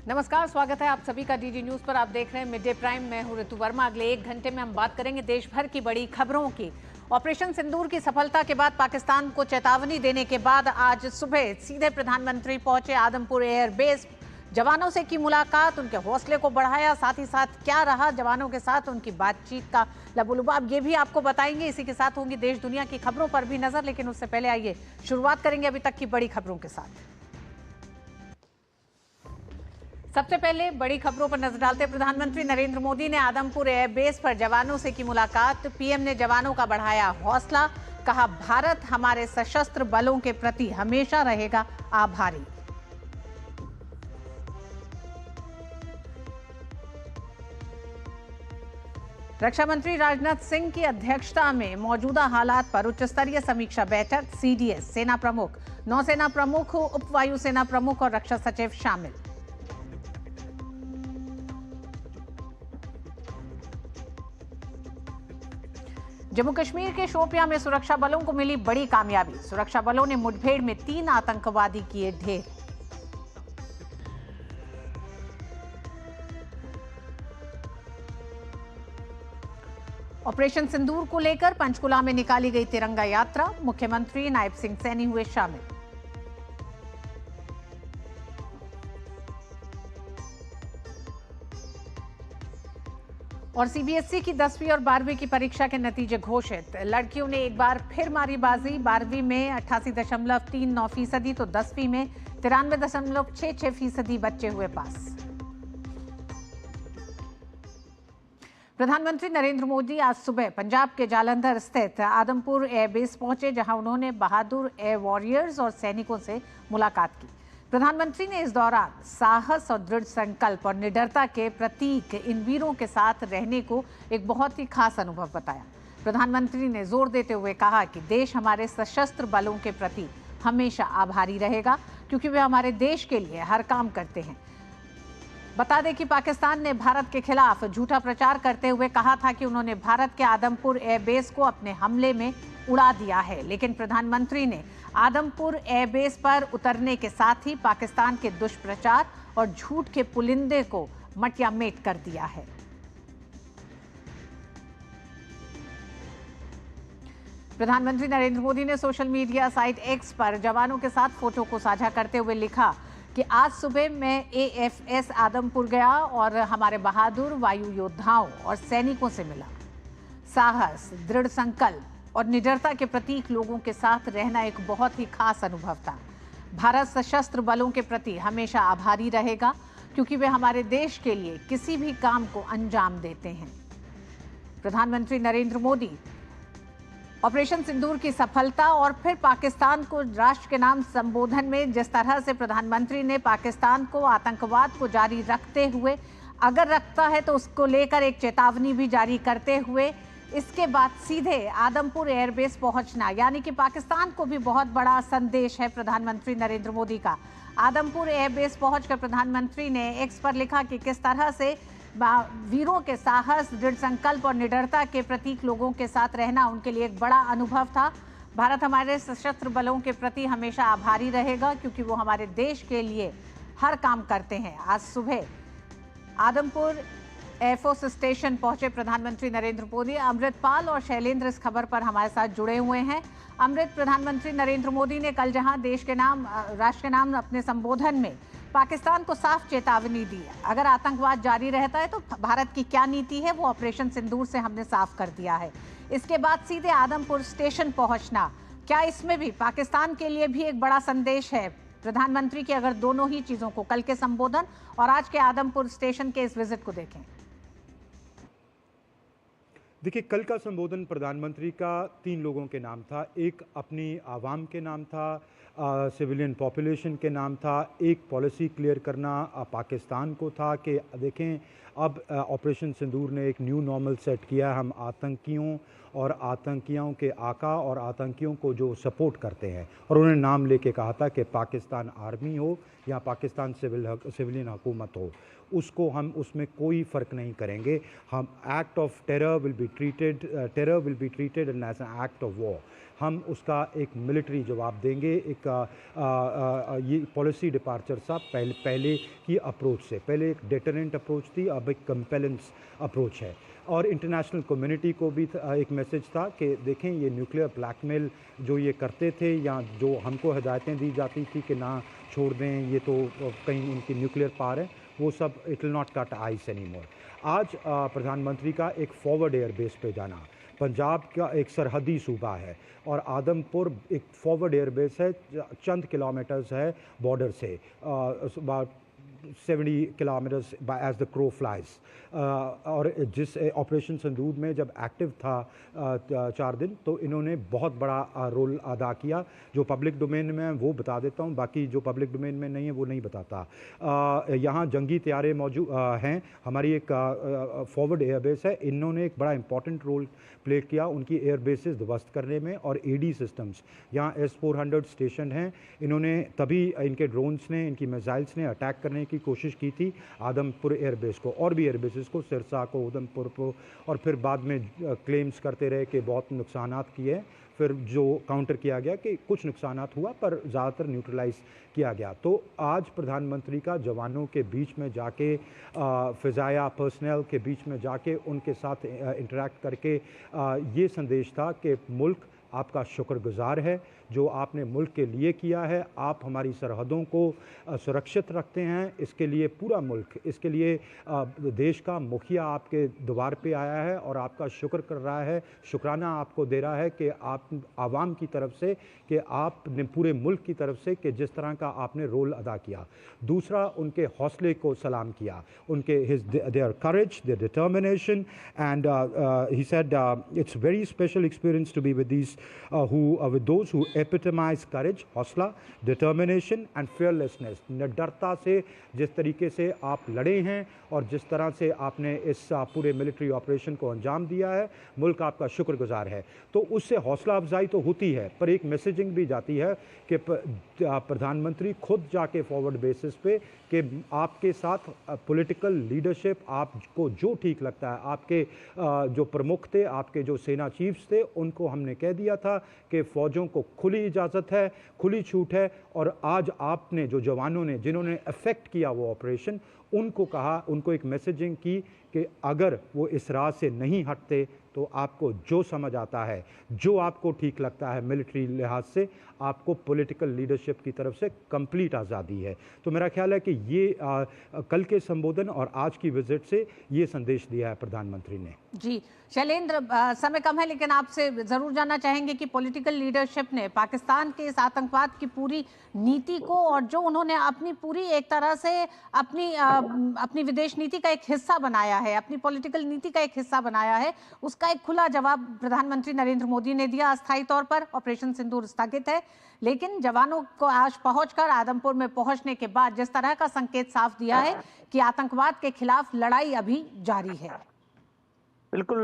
नमस्कार, स्वागत है आप सभी का डीडी न्यूज पर। आप देख रहे हैं मिड डे प्राइम। मैं हूं ऋतु वर्मा। अगले 1 घंटे में हम बात करेंगे देश भर की बड़ी खबरों की। ऑपरेशन सिंदूर की सफलता के बाद पाकिस्तान को चेतावनी देने के बाद आज सुबह सीधे प्रधानमंत्री पहुंचे आदमपुर एयरबेस। जवानों से की मुलाकात, उनके हौसले को बढ़ाया, साथ ही साथ क्या रहा जवानों के साथ उनकी बातचीत का लबोलुबाब, ये भी आपको बताएंगे। इसी के साथ होंगी देश दुनिया की खबरों पर भी नजर, लेकिन उससे पहले आइए शुरुआत करेंगे अभी तक की बड़ी खबरों के साथ। सबसे पहले बड़ी खबरों पर नजर डालते हैं। प्रधानमंत्री नरेंद्र मोदी ने आदमपुर एयरबेस पर जवानों से की मुलाकात। पीएम ने जवानों का बढ़ाया हौसला, कहा भारत हमारे सशस्त्र बलों के प्रति हमेशा रहेगा आभारी। रक्षा मंत्री राजनाथ सिंह की अध्यक्षता में मौजूदा हालात पर उच्च स्तरीय समीक्षा बैठक। सीडीएस, सेना प्रमुख, नौसेना प्रमुख, उप वायुसेना प्रमुख और रक्षा सचिव शामिल। जम्मू कश्मीर के शोपियां में सुरक्षा बलों को मिली बड़ी कामयाबी। सुरक्षा बलों ने मुठभेड़ में 3 आतंकवादी किए ढेर। ऑपरेशन सिंदूर को लेकर पंचकुला में निकाली गई तिरंगा यात्रा। मुख्यमंत्री नायब सिंह सैनी हुए शामिल। और सीबीएसई की 10वीं और 12वीं की परीक्षा के नतीजे घोषित। लड़कियों ने एक बार फिर मारी बाजी। 12वीं में 88.39% तो 10वीं में 93.66% बच्चे हुए पास। प्रधानमंत्री नरेंद्र मोदी आज सुबह पंजाब के जालंधर स्थित आदमपुर एयरबेस पहुंचे, जहां उन्होंने बहादुर एयर वॉरियर्स और सैनिकों से मुलाकात की। प्रधानमंत्री ने इस दौरान साहस और दृढ़ संकल्प और निडरता के प्रतीक इन वीरों के साथ रहने को एक बहुत ही खास अनुभव बताया। प्रधानमंत्री ने जोर देते हुए कहा कि देश हमारे सशस्त्र बलों के प्रति हमेशा आभारी रहेगा, क्योंकि वे हमारे देश के लिए हर काम करते हैं। बता दें कि पाकिस्तान ने भारत के खिलाफ झूठा प्रचार करते हुए कहा था कि उन्होंने भारत के आदमपुर एयरबेस को अपने हमले में उड़ा दिया है, लेकिन प्रधानमंत्री ने आदमपुर एयरबेस पर उतरने के साथ ही पाकिस्तान के दुष्प्रचार और झूठ के पुलिंदे को मटियामेट कर दिया है। प्रधानमंत्री नरेंद्र मोदी ने सोशल मीडिया साइट एक्स पर जवानों के साथ फोटो को साझा करते हुए लिखा कि आज सुबह मैं एएफएस आदमपुर गया और हमारे बहादुर वायु योद्धाओं और सैनिकों से मिला। साहस, दृढ़ संकल्प और निडरता के प्रतीक लोगों के साथ रहना एक बहुत ही खास अनुभव था। भारत सशस्त्र बलों के प्रति हमेशा आभारी रहेगा, क्योंकि वे हमारे देश के लिए किसी भी काम को अंजाम देते हैं। प्रधानमंत्री नरेंद्र मोदी ऑपरेशन सिंदूर की सफलता और फिर पाकिस्तान को राष्ट्र के नाम संबोधन में जिस तरह से प्रधानमंत्री ने पाकिस्तान को आतंकवाद को जारी रखते हुए, अगर रखता है तो उसको लेकर एक चेतावनी भी जारी करते हुए इसके बाद सीधे आदमपुर एयरबेस पहुंचना, यानी कि पाकिस्तान को भी बहुत बड़ा संदेश है प्रधानमंत्री नरेंद्र मोदी का। आदमपुर एयरबेस पहुंचकर प्रधानमंत्री ने एक्स पर लिखा कि किस तरह से वीरों के साहस, दृढ़ संकल्प और निडरता के प्रतीक लोगों के साथ रहना उनके लिए एक बड़ा अनुभव था। भारत हमारे सशस्त्र बलों के प्रति हमेशा आभारी रहेगा, क्योंकि वो हमारे देश के लिए हर काम करते हैं। आज सुबह आदमपुर एयरफोर्स स्टेशन पहुंचे प्रधानमंत्री नरेंद्र मोदी। अमृतपाल और शैलेंद्र इस खबर पर हमारे साथ जुड़े हुए हैं। अमृत, प्रधानमंत्री नरेंद्र मोदी ने कल जहां देश के नाम, राष्ट्र के नाम अपने संबोधन में पाकिस्तान को साफ चेतावनी दी है, अगर आतंकवाद जारी रहता है तो भारत की क्या नीति है वो ऑपरेशन सिंदूर से हमने साफ कर दिया है। इसके बाद सीधे आदमपुर स्टेशन पहुंचना, क्या इसमें भी पाकिस्तान के लिए भी एक बड़ा संदेश है प्रधानमंत्री की, अगर दोनों ही चीजों को, कल के संबोधन और आज के आदमपुर स्टेशन के इस विजिट को देखें? देखिए, कल का संबोधन प्रधानमंत्री का 3 लोगों के नाम था। एक अपनी आवाम के नाम था, सिविलियन पॉपुलेशन के नाम था। एक पॉलिसी क्लियर करना पाकिस्तान को था कि देखें अब ऑपरेशन सिंदूर ने एक न्यू नॉर्मल सेट किया। हम आतंकियों और आतंकियों के आका और आतंकियों को जो सपोर्ट करते हैं, और उन्होंने नाम लेके कहा था कि पाकिस्तान आर्मी हो या पाकिस्तान सिविलियन हुकूमत हो, उसको हम उसमें कोई फ़र्क नहीं करेंगे। हम act of terror will be treated and as an act of war. हम उसका एक मिलिट्री जवाब देंगे। ये पॉलिसी डिपार्चर साहब पहले की अप्रोच से, पहले एक डेटरेंट अप्रोच थी, अब एक कंपेलेंस अप्रोच है। और इंटरनेशनल कम्युनिटी को भी एक मैसेज था कि देखें, ये न्यूक्लियर ब्लैकमेल जो ये करते थे या जो हमको हिदायतें दी जाती थी कि ना छोड़ दें, ये तो कहीं उनकी न्यूक्लियर पावर है, वो सब it will not cut ice any more. आज प्रधानमंत्री का एक फॉरवर्ड एयर बेस पे जाना, पंजाब का एक सरहदी सूबा है और आदमपुर एक फॉरवर्ड एयर बेस है, चंद किलोमीटर्स है बॉर्डर से, about 70 kilometres as the crow flies. और जिस ऑपरेशन सिंदूर में जब एक्टिव था 4 दिन, तो इन्होंने बहुत बड़ा रोल अदा किया। जो पब्लिक डोमेन में है वो बता देता हूँ, बाकी जो पब्लिक डोमेन में नहीं है वो नहीं बताता। यहाँ जंगी तैयारे मौजूद हैं। हमारी एक फॉरवर्ड एयरबेस है, इन्होंने एक बड़ा इंपॉर्टेंट रोल प्ले किया उनकी एयर बेसिस ध्वस्त करने में। और एडी सिस्टम्स, यहाँ S-400 स्टेशन हैं, इन्होंने तभी इनके ड्रोन्स ने, इनकी मिसाइल्स ने अटैक करने की कोशिश की थी आदमपुर एयरबेस को और भी एयरबेसिस को, सिरसा को, उधमपुर को, और फिर बाद में क्लेम्स करते रहे कि बहुत नुकसानात किए। फिर जो काउंटर किया गया कि कुछ नुकसानात हुआ पर ज़्यादातर न्यूट्रलाइज किया गया। तो आज प्रधानमंत्री का जवानों के बीच में जाके, फ़िज़ाया पर्सनल के बीच में जाके उनके साथ इंटरेक्ट करके ये संदेश था कि मुल्क आपका शुक्रगुजार है जो आपने मुल्क के लिए किया है। आप हमारी सरहदों को सुरक्षित रखते हैं, इसके लिए पूरा मुल्क, इसके लिए देश का मुखिया आपके द्वार पे आया है और आपका शुक्र कर रहा है, शुक्राना आपको दे रहा है कि आप आवाम की तरफ से, कि आपने पूरे मुल्क की तरफ से, कि जिस तरह का आपने रोल अदा किया। दूसरा, उनके हौसले को सलाम किया, उनके their courage, their determination, and he said it's very special experience to be with these with those who epitomize courage, हौसला, determination and fearlessness। निडरता से जिस तरीके से आप लड़े हैं और जिस तरह से आपने इस पूरे मिलिट्री ऑपरेशन को अंजाम दिया है, मुल्क आपका शुक्रगुजार है। तो उससे हौसला अफजाई तो होती है, पर एक मैसेजिंग भी जाती है कि प्रधानमंत्री खुद जाके फॉरवर्ड बेसिस पे कि आपके साथ पॉलिटिकल लीडरशिप, आपको जो ठीक लगता है, आपके जो प्रमुख थे, आपके जो सेना चीफ्स थे, उनको हमने कह दिया था कि फ़ौजों को खुली इजाज़त है, खुली छूट है। और आज आपने जो जवानों ने, जिन्होंने अफेक्ट किया वो ऑपरेशन, उनको कहा, उनको एक मैसेजिंग की कि अगर वो इस राह से नहीं हटते तो आपको जो समझ आता है, जो आपको ठीक लगता है मिलिट्री लिहाज से, आपको पॉलिटिकल लीडरशिप की तरफ से कंप्लीट आज़ादी है। तो मेरा ख्याल है कि ये कल के संबोधन और आज की विजिट से ये संदेश दिया है प्रधानमंत्री ने। जी शैलेंद्र, समय कम है लेकिन आपसे ज़रूर जानना चाहेंगे कि पॉलिटिकल लीडरशिप ने पाकिस्तान के इस आतंकवाद की पूरी नीति को, और जो उन्होंने अपनी पूरी एक तरह से अपनी विदेश नीति का एक हिस्सा बनाया है, अपनी पॉलिटिकल नीति का एक हिस्सा बनाया है, उसका एक खुला जवाब प्रधानमंत्री नरेंद्र मोदी ने दिया। अस्थायी तौर पर ऑपरेशन सिंदूर स्थगित है, लेकिन जवानों को आज पहुंचकर, आदमपुर में पहुंचने के बाद जिस तरह का संकेत साफ दिया है कि आतंकवाद के खिलाफ लड़ाई अभी जारी है। बिल्कुल,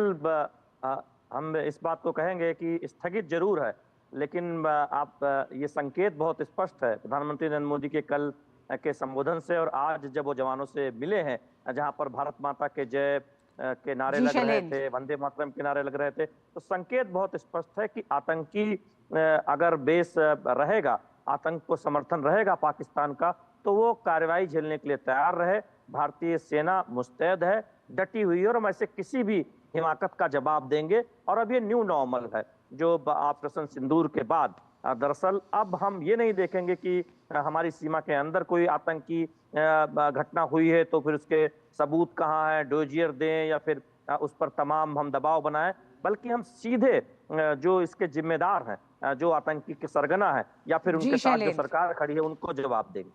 हम इस बात को कहेंगे कि स्थगित जरूर है, लेकिन आप ये संकेत बहुत स्पष्ट है प्रधानमंत्री नरेंद्र मोदी के कल के संबोधन से और आज जब वो जवानों से मिले हैं, जहां पर भारत माता के जय के नारे लग रहे थे, वंदे मातरम के नारे लग रहे थे, तो संकेत बहुत स्पष्ट है कि आतंकी अगर बेस रहेगा, आतंक को समर्थन रहेगा पाकिस्तान का, तो वो कार्रवाई झेलने के लिए तैयार रहे। भारतीय सेना मुस्तैद है, डटी हुई है, और हम ऐसे किसी भी हिमाकत का जवाब देंगे। और अब ये न्यू नॉर्मल है जो ऑपरेशन सिंदूर के बाद। दरअसल अब हम ये नहीं देखेंगे कि हमारी सीमा के अंदर कोई आतंकी घटना हुई है तो फिर उसके सबूत कहाँ है, डोजियर दें या फिर उस पर तमाम हम दबाव बनाएं, बल्कि हम सीधे जो इसके जिम्मेदार हैं, जो आतंकी के सरगना है या फिर उनके साथ जो सरकार खड़ी है, उनको जवाब देंगे।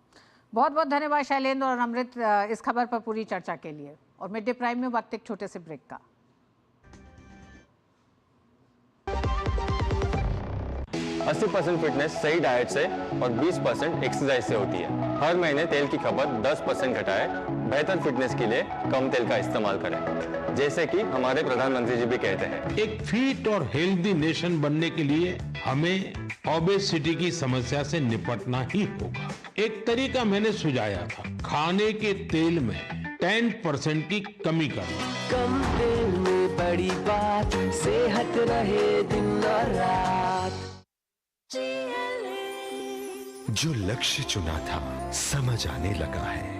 बहुत बहुत धन्यवाद शैलेंद्र और अमृत इस खबर पर पूरी चर्चा के लिए। और मिड डे प्राइम में वक्त एक छोटे से ब्रेक का। 80% फिटनेस सही डाइट से और 20% एक्सरसाइज से होती है। हर महीने तेल की खपत 10% घटाएं, बेहतर फिटनेस के लिए कम तेल का इस्तेमाल करें, जैसे कि हमारे प्रधानमंत्री जी भी कहते हैं। एक फिट और हेल्दी नेशन बनने के लिए हमें ओबेसिटी की समस्या से निपटना ही होगा। एक तरीका मैंने सुझाया था, खाने के तेल में 10% की कमी करना। कम तेल में बड़ी बात, सेहत रहे दिन और रात। जो लक्ष्य चुना था समझ आने लगा है।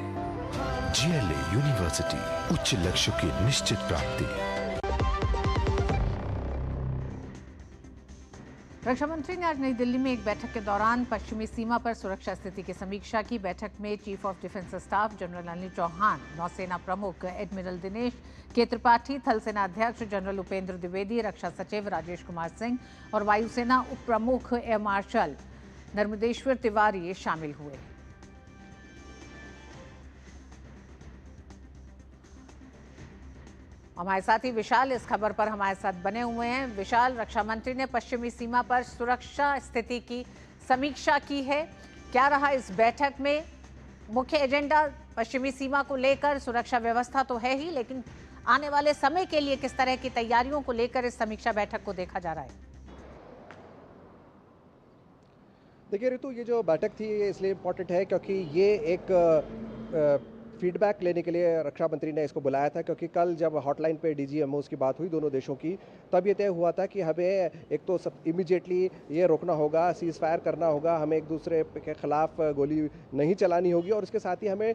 GLA यूनिवर्सिटी, उच्च लक्ष्य की निश्चित प्राप्ति। रक्षा मंत्री ने आज नई दिल्ली में एक बैठक के दौरान पश्चिमी सीमा पर सुरक्षा स्थिति की समीक्षा की। बैठक में chief of defence staff general Anil Chauhan, नौसेना प्रमुख एडमिरल दिनेश के त्रिपाठी, थल सेना अध्यक्ष जनरल उपेंद्र द्विवेदी, रक्षा सचिव राजेश कुमार सिंह और वायुसेना उप प्रमुख एयर मार्शल नर्मदेश्वर तिवारी शामिल हुए। हमारे साथी विशाल इस खबर पर हमारे साथ बने हुए हैं। विशाल, रक्षा मंत्री ने पश्चिमी सीमा पर सुरक्षा स्थिति की समीक्षा की है, क्या रहा इस बैठक में मुख्य एजेंडा? पश्चिमी सीमा को लेकर सुरक्षा व्यवस्था तो है ही, लेकिन आने वाले समय के लिए किस तरह की तैयारियों को लेकर इस समीक्षा बैठक को देखा जा रहा है? देखिए ऋतु, ये जो बैठक थी ये इसलिए इम्पोर्टेंट है क्योंकि ये एक फीडबैक लेने के लिए रक्षा मंत्री ने इसको बुलाया था, क्योंकि कल जब हॉटलाइन पे DGMOs की बात हुई दोनों देशों की, तब ये तय हुआ था कि हमें एक तो सब इमीडिएटली ये रोकना होगा, सीज फायर करना होगा, हमें एक दूसरे के खिलाफ गोली नहीं चलानी होगी और उसके साथ ही हमें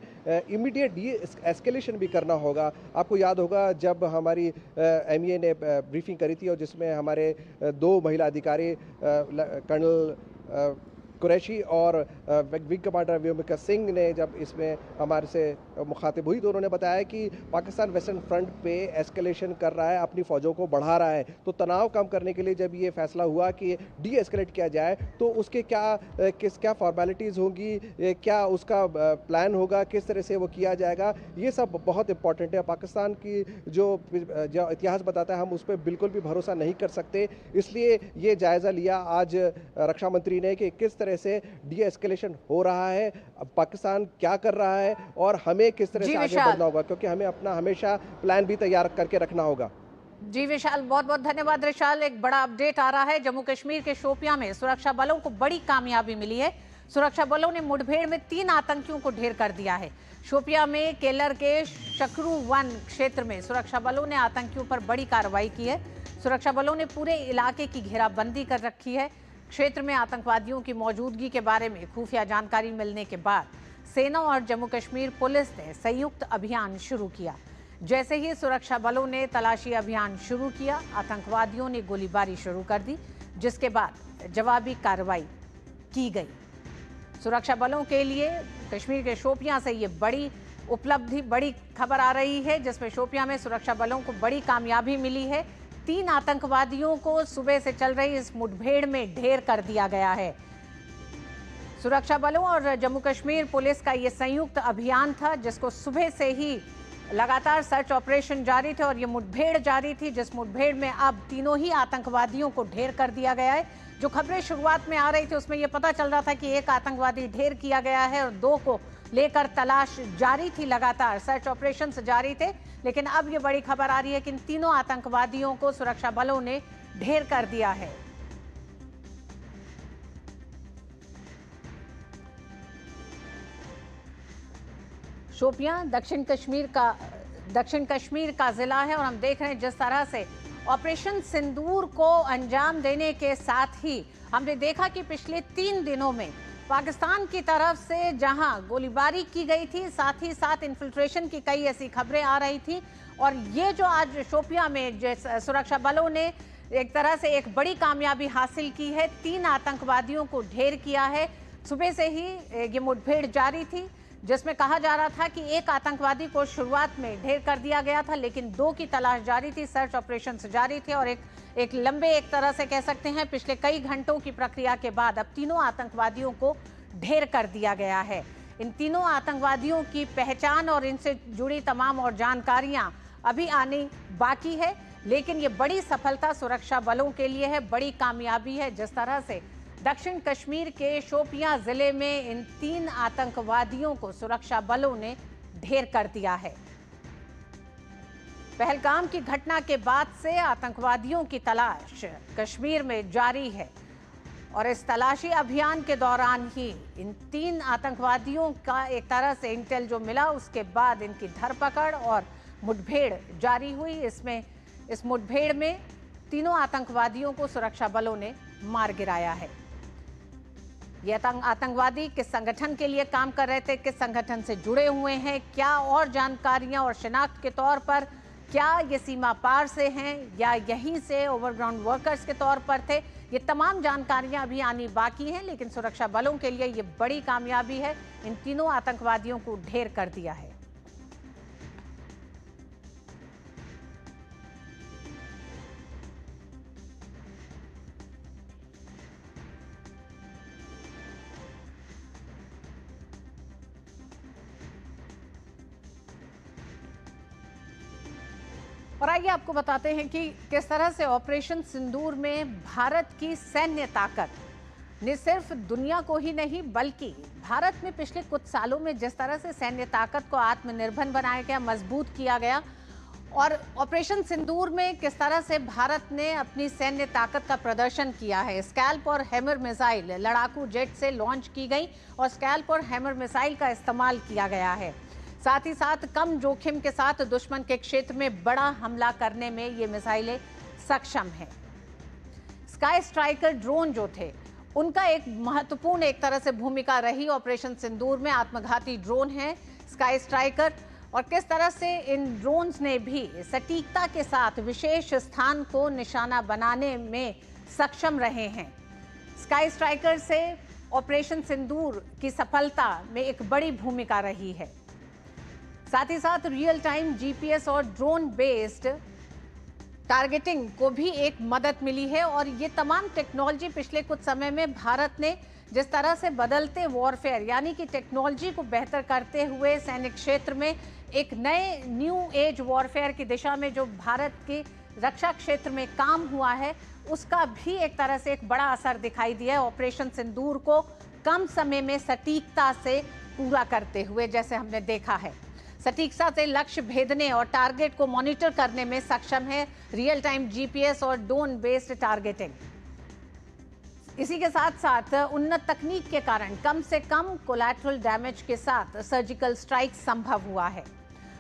इमीडिएट एस्केलेशन भी करना होगा। आपको याद होगा जब हमारी MEA ने ब्रीफिंग करी थी और जिसमें हमारे 2 महिला अधिकारी कर्नल कुरैशी और विंग कमांडर व्योमिका सिंह ने जब इसमें हमारे से मुखातिब हुई तो उन्होंने बताया कि पाकिस्तान वेस्टर्न फ्रंट पे एस्केलेशन कर रहा है, अपनी फ़ौजों को बढ़ा रहा है। तो तनाव कम करने के लिए जब ये फैसला हुआ कि डी एस्केलेट किया जाए तो उसके क्या फॉर्मेलिटीज़ होंगी, क्या उसका प्लान होगा, किस तरह से वो किया जाएगा, ये सब बहुत इंपॉर्टेंट है। पाकिस्तान की जो इतिहास बताता है हम उस पर बिल्कुल भी भरोसा नहीं कर सकते, इसलिए ये जायज़ा लिया आज रक्षा मंत्री ने कि किस तरह से डी एस्केलेशन हो रहा है, पाकिस्तान क्या कर रहा है और हमें किस तरह से आगे बढ़ना होगा, क्योंकि हमें अपना हमेशा प्लान भी तैयार करके रखना होगा। जी विशाल, बहुत बहुत धन्यवाद। विशाल, एक बड़ा अपडेट आ रहा है। जम्मू कश्मीर के शोपियां में सुरक्षा बलों को बड़ी कामयाबी मिली है। सुरक्षा बलों ने मुठभेड़ में 3 आतंकियों को ढेर कर दिया है। शोपियां में केलर के शकरू वन क्षेत्र में सुरक्षा बलों ने आतंकियों पर बड़ी कार्रवाई की है। सुरक्षा बलों ने पूरे इलाके की घेराबंदी कर रखी है। क्षेत्र में आतंकवादियों की मौजूदगी के बारे में खुफिया जानकारी मिलने के बाद सेना और जम्मू कश्मीर पुलिस ने संयुक्त अभियान शुरू किया। जैसे ही सुरक्षा बलों ने तलाशी अभियान शुरू किया, आतंकवादियों ने गोलीबारी शुरू कर दी, जिसके बाद जवाबी कार्रवाई की गई। सुरक्षा बलों के लिए कश्मीर के शोपियां से ये बड़ी उपलब्धि, बड़ी खबर आ रही है, जिसमें शोपियां में सुरक्षा बलों को बड़ी कामयाबी मिली है। 3 आतंकवादियों को सुबह से चल रही इस मुठभेड़ में ढेर कर दिया गया है। सुरक्षा बलों और जम्मू कश्मीर पुलिस का ये संयुक्त अभियान था, जिसको सुबह से ही लगातार सर्च ऑपरेशन जारी थे और ये मुठभेड़ जारी थी, जिस मुठभेड़ में अब तीनों ही आतंकवादियों को ढेर कर दिया गया है। जो खबरें शुरुआत में आ रही थी उसमें यह पता चल रहा था कि एक आतंकवादी ढेर किया गया है और 2 को लेकर तलाश जारी थी, लगातार सर्च ऑपरेशन जारी थे। लेकिन अब ये बड़ी खबर आ रही है कि इन तीनों आतंकवादियों को सुरक्षा बलों ने ढेर कर दिया है। शोपियां दक्षिण कश्मीर का जिला है और हम देख रहे हैं जिस तरह से ऑपरेशन सिंदूर को अंजाम देने के साथ ही हमने देखा कि पिछले 3 दिनों में पाकिस्तान की तरफ से जहां गोलीबारी की गई थी, साथ ही साथ इन्फिल्ट्रेशन की कई ऐसी खबरें आ रही थी। और ये जो आज शोपियां में सुरक्षा बलों ने एक तरह से एक बड़ी कामयाबी हासिल की है, 3 आतंकवादियों को ढेर किया है। सुबह से ही ये मुठभेड़ जारी थी, जिसमें कहा जा रहा था कि एक आतंकवादी को शुरुआत में ढेर कर दिया गया था, लेकिन 2 की तलाश जारी थी, सर्च ऑपरेशन जारी थे और एक लंबे, एक तरह से कह सकते हैं पिछले कई घंटों की प्रक्रिया के बाद अब तीनों आतंकवादियों को ढेर कर दिया गया है। इन तीनों आतंकवादियों की पहचान और इनसे जुड़ी तमाम और जानकारियां अभी आनी बाकी है, लेकिन ये बड़ी सफलता सुरक्षा बलों के लिए है, बड़ी कामयाबी है। जिस तरह से दक्षिण कश्मीर के शोपियां जिले में इन 3 आतंकवादियों को सुरक्षा बलों ने ढेर कर दिया है। पहलगाम की घटना के बाद से आतंकवादियों की तलाश कश्मीर में जारी है और इस तलाशी अभियान के दौरान ही इन 3 आतंकवादियों का एक तरह से इंटेल जो मिला, उसके बाद इनकी धरपकड़ और मुठभेड़ जारी हुई। इस मुठभेड़ में तीनों आतंकवादियों को सुरक्षा बलों ने मार गिराया है। ये आतंकवादी किस संगठन के लिए काम कर रहे थे, किस संगठन से जुड़े हुए हैं, क्या और जानकारियां और शिनाख्त के तौर पर क्या ये सीमा पार से हैं या यहीं से ओवरग्राउंड वर्कर्स के तौर पर थे, ये तमाम जानकारियां अभी आनी बाकी हैं। लेकिन सुरक्षा बलों के लिए ये बड़ी कामयाबी है, इन तीनों आतंकवादियों को ढेर कर दिया है। और आइए आपको बताते हैं कि किस तरह से ऑपरेशन सिंदूर में भारत की सैन्य ताकत ने सिर्फ दुनिया को ही नहीं बल्कि भारत में पिछले कुछ सालों में जिस तरह से सैन्य ताकत को आत्मनिर्भर बनाया गया, मजबूत किया गया, और ऑपरेशन सिंदूर में किस तरह से भारत ने अपनी सैन्य ताकत का प्रदर्शन किया है। स्कैल्प और हैमर मिसाइल लड़ाकू जेट से लॉन्च की गई और स्कैल्प और हैमर मिसाइल का इस्तेमाल किया गया है। साथ ही साथ कम जोखिम के साथ दुश्मन के क्षेत्र में बड़ा हमला करने में ये मिसाइलें सक्षम हैं। स्काई स्ट्राइकर ड्रोन जो थे उनका एक महत्वपूर्ण एक तरह से भूमिका रही ऑपरेशन सिंदूर में। आत्मघाती ड्रोन है स्काई स्ट्राइकर, और किस तरह से इन ड्रोन्स ने भी सटीकता के साथ विशेष स्थान को निशाना बनाने में सक्षम रहे हैं। स्काई स्ट्राइकर से ऑपरेशन सिंदूर की सफलता में एक बड़ी भूमिका रही है। साथ ही साथ रियल टाइम जीपीएस और ड्रोन बेस्ड टारगेटिंग को भी एक मदद मिली है। और ये तमाम टेक्नोलॉजी पिछले कुछ समय में भारत ने जिस तरह से बदलते वॉरफेयर यानी कि टेक्नोलॉजी को बेहतर करते हुए सैनिक क्षेत्र में एक नए न्यू एज वॉरफेयर की दिशा में जो भारत के रक्षा क्षेत्र में काम हुआ है, उसका भी एक तरह से एक बड़ा असर दिखाई दिया है ऑपरेशन सिंदूर को कम समय में सटीकता से पूरा करते हुए। जैसे हमने देखा है, सटीकता से लक्ष्य भेदने और टारगेट को मॉनिटर करने में सक्षम है रियल टाइम जीपीएस और ड्रोन बेस्ड टारगेटिंग। इसी के साथ साथ उन्नत तकनीक के कारण कम से कम कोलैटरल डैमेज के साथ सर्जिकल स्ट्राइक संभव हुआ है।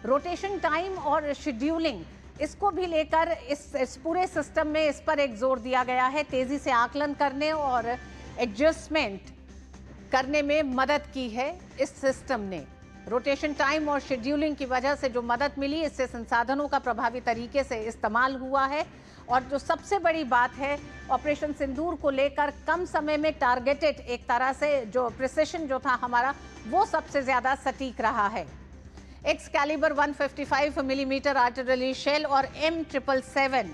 रोटेशन टाइम और शेड्यूलिंग, इसको भी लेकर इस पूरे सिस्टम में इस पर एक जोर दिया गया है। तेजी से आकलन करने और एडजस्टमेंट करने में मदद की है इस सिस्टम ने। रोटेशन टाइम और शेड्यूलिंग की वजह से जो मदद मिली, इससे संसाधनों का प्रभावी तरीके से इस्तेमाल हुआ है। और जो सबसे बड़ी बात है, ऑपरेशन सिंदूर को लेकर कम समय में टारगेटेड एक तरह से जो प्रिसिशन जो था हमारा, वो सबसे ज़्यादा सटीक रहा है। एक्सकैलिबर 155 मिलीमीटर आर्टिलरी शेल और M777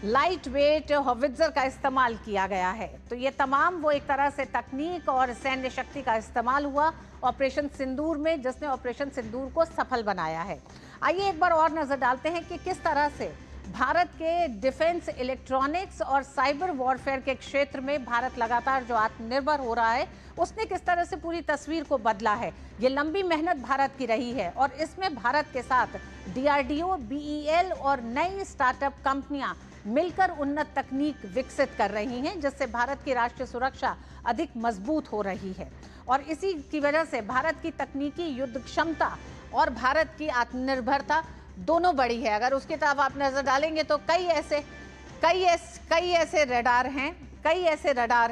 लाइट वेट हॉविट्जर का इस्तेमाल किया गया है। तो ये तमाम वो एक तरह से तकनीक और सैन्य शक्ति का इस्तेमाल हुआ ऑपरेशन सिंदूर में, जिसने ऑपरेशन सिंदूर को सफल बनाया है। आइए एक बार और नजर डालते हैं कि किस तरह से भारत के डिफेंस, इलेक्ट्रॉनिक्स और साइबर वॉरफेयर के क्षेत्र में भारत लगातार जो आत्मनिर्भर हो रहा है, उसने किस तरह से पूरी तस्वीर को बदला है। ये लंबी मेहनत भारत की रही है और इसमें भारत के साथ DRDO, BEL और नई स्टार्टअप कंपनियां मिलकर उन्नत तकनीक विकसित कर रही हैं, जिससे भारत की राष्ट्रीय सुरक्षा अधिक मजबूत हो रही है। और इसी की वजह से भारत की तकनीकी युद्ध क्षमता और भारत की आत्मनिर्भरता दोनों बड़ी है। अगर उसकी तरफ आप नजर डालेंगे तो कई ऐसे रडार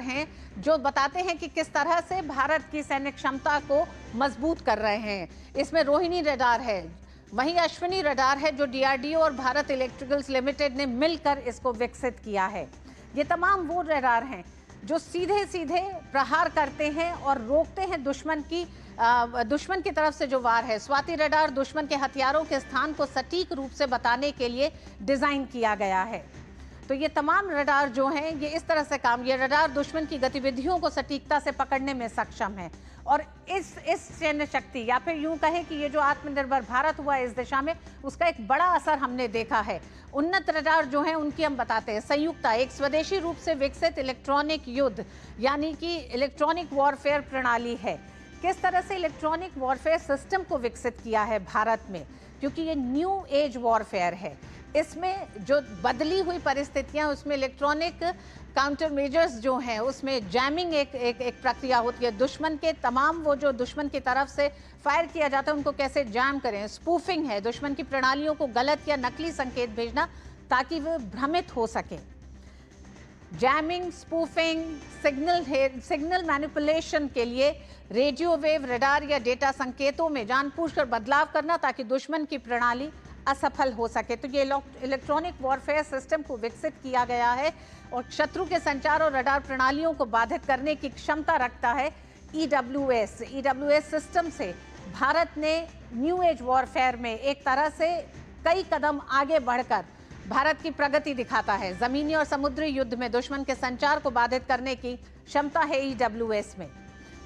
हैं जो बताते हैं कि किस तरह से भारत की सैन्य क्षमता को मजबूत कर रहे हैं। इसमें रोहिणी रडार है, वहीं अश्विनी रडार है जो DRDO और भारत इलेक्ट्रिकल्स लिमिटेड ने मिलकर इसको विकसित किया है। ये तमाम वो रडार हैं जो सीधे सीधे प्रहार करते हैं और रोकते हैं दुश्मन की तरफ से जो वार है। स्वाति रडार दुश्मन के हथियारों के स्थान को सटीक रूप से बताने के लिए डिजाइन किया गया है। तो ये तमाम रडार जो हैं, ये इस तरह से ये रडार दुश्मन की गतिविधियों को सटीकता से पकड़ने में सक्षम है और इस सैन्य शक्ति या फिर यूं कहें कि ये जो आत्मनिर्भर भारत हुआ इस दिशा में, उसका एक बड़ा असर हमने देखा है। उन्नत रडार जो है उनकी हम बताते हैं। संयुक्ता एक स्वदेशी रूप से विकसित इलेक्ट्रॉनिक युद्ध यानी कि इलेक्ट्रॉनिक वॉरफेयर प्रणाली है। किस तरह से इलेक्ट्रॉनिक वॉरफेयर सिस्टम को विकसित किया है भारत में, क्योंकि ये न्यू एज वॉरफेयर है। इसमें जो बदली हुई परिस्थितियां, उसमें इलेक्ट्रॉनिक काउंटर मेजर्स जो हैं, उसमें जैमिंग एक प्रक्रिया होती है। दुश्मन के तमाम वो जो दुश्मन की तरफ से फायर किया जाता है उनको कैसे जैम करें। स्पूफिंग है, दुश्मन की प्रणालियों को गलत या नकली संकेत भेजना ताकि वे भ्रमित हो सके। जैमिंग, स्पूफिंग, सिग्नल मैनिपुलेशन के लिए रेडियो वेव, रडार या डेटा संकेतों में जानबूझकर बदलाव करना ताकि दुश्मन की प्रणाली असफल हो सके। तो ये इलेक्ट्रॉनिक वॉरफेयर सिस्टम को विकसित किया गया है और शत्रु के संचार और रडार प्रणालियों को बाधित करने की क्षमता रखता है ईडब्ल्यूएस सिस्टम से भारत ने न्यू एज वॉरफेयर में एक तरह से कई कदम आगे बढ़कर भारत की प्रगति दिखाता है। जमीनी और समुद्री युद्ध में दुश्मन के संचार को बाधित करने की क्षमता है ईडब्ल्यूएस में।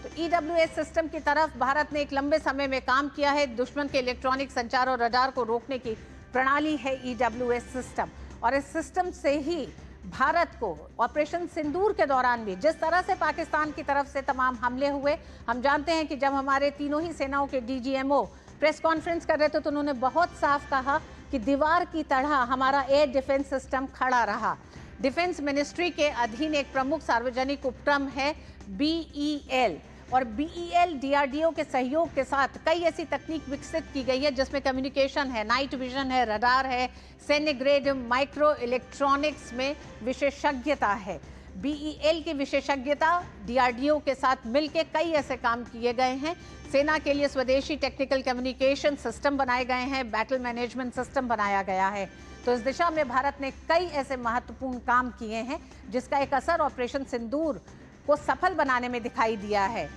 तो ईडब्ल्यूएस सिस्टम की तरफ भारत ने एक लंबे समय में काम किया है। दुश्मन के इलेक्ट्रॉनिक संचार और रडार को रोकने की प्रणाली है ईडब्ल्यूएस सिस्टम, और इस सिस्टम से ही भारत को ऑपरेशन सिंदूर के दौरान भी जिस तरह से पाकिस्तान की तरफ से तमाम हमले हुए, हम जानते हैं कि जब हमारे तीनों ही सेनाओं के डीजीएमओ प्रेस कॉन्फ्रेंस कर रहे थे तो उन्होंने बहुत साफ कहा कि दीवार की तरह हमारा एयर डिफेंस सिस्टम खड़ा रहा। डिफेंस मिनिस्ट्री के अधीन एक प्रमुख सार्वजनिक उपक्रम है BEL, और BEL DRDO के सहयोग के साथ कई ऐसी तकनीक विकसित की गई है जिसमें कम्युनिकेशन है, नाइट विजन है, रडार है, सैन्य ग्रेड माइक्रो इलेक्ट्रॉनिक्स में विशेषज्ञता है। BEL की विशेषज्ञता DRDO के साथ मिलकर कई ऐसे काम किए गए हैं। सेना के लिए स्वदेशी टेक्निकल कम्युनिकेशन सिस्टम बनाए गए हैं, बैटल मैनेजमेंट सिस्टम बनाया गया है। तो इस दिशा में भारत ने कई ऐसे महत्वपूर्ण काम किए हैं जिसका एक असर ऑपरेशन सिंदूर को सफल बनाने में दिखाई दिया है।